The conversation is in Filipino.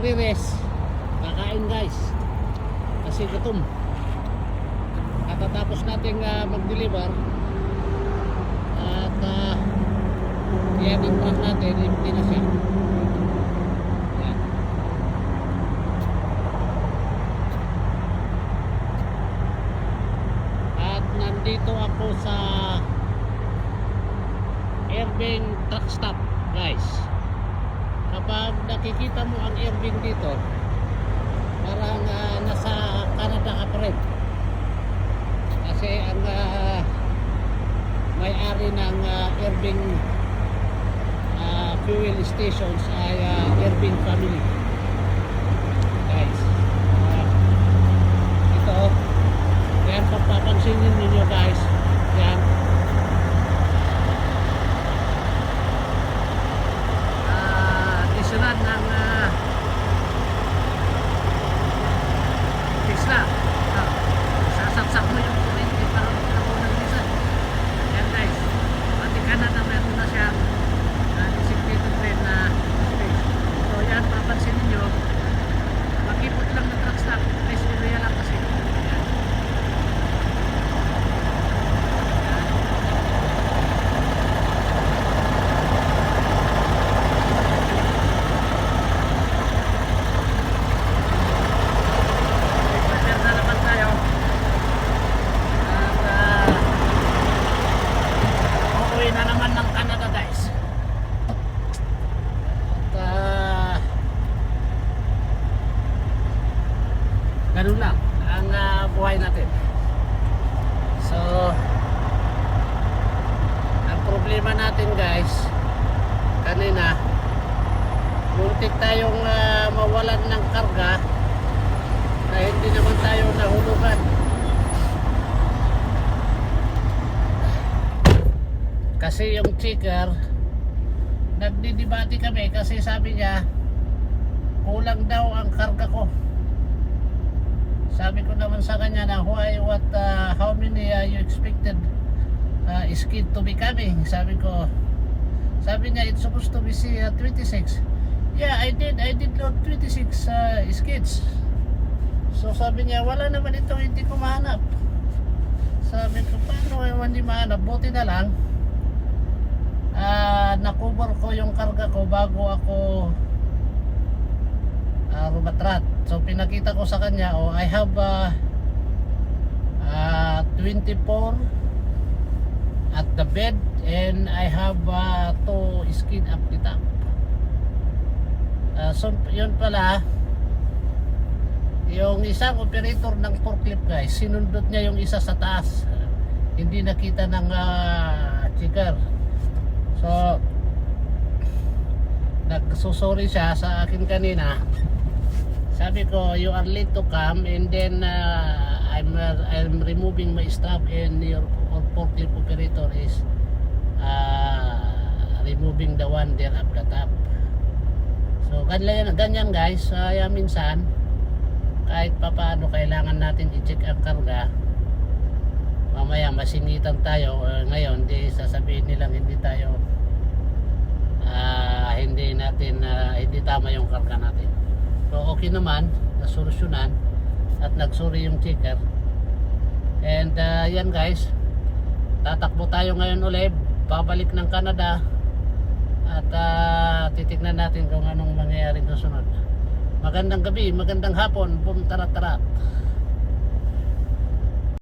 magre-rest. Kakain guys. Kasi gutom. Katatapos nating mag-deliver. At yan yung truck natin, empty na siya. Yan. At nandito ako sa Irving truck stop guys. Kapag nakikita mo ang Irving dito, parang nasa Canada ka pa rin. Kasi ang may-ari ng Irving fuel stations ay Irving family guys. Ito yan, pagpapansinin ninyo guys, yan isunan ng fix na. Sasaksak mo yung kurente para magkaroon ng diesel. Yan guys, pati Canada meron na siya designated lane na space. So yan, papansinin nyo, makipot lang ng truck stop, place area lang kasi. Yan. Uuwi na naman ng Canada guys. At ganun lang ang buhay natin. So ang problema natin guys, kanina muntik tayong mawalan ng karga na hindi naman tayo nahulugan. Kasi yung checker, nagdidebate kami kasi sabi niya kulang daw ang karga ko. Sabi ko naman sa kanya na how many you expected skid to be coming? Sabi niya it's supposed to be 26. Yeah, I did load 26 skids. So sabi niya wala naman ito, hindi ko mahanap. Sabi ko paano hindi mahanap, buti na lang nakover ko yung karga ko bago ako rumatrat. So pinakita ko sa kanya, I have 24 at the bed and I have 2 skid up the top. So yun pala, yung isang operator ng forklift guys, sinundot niya yung isa sa taas, hindi nakita ng checker. So nagsusorry siya sa akin kanina. Sabi ko you are late to come and then I'm removing my stuff and your forklift operator is removing the one there up the top. So ganyan guys, minsan kahit papaano kailangan natin i-check ang karga. Mamaya masingitan tayo, ngayon di sasabihin nilang hindi tayo hindi tama yung karga natin. So okay naman, nasolusyonan at nagsuri yung checker. And yan guys, tatakbo tayo ngayon ulit, babalik ng Canada at titignan natin kung anong mangyayari sa sunod. Magandang gabi, magandang hapon, boom, tarat-tarat.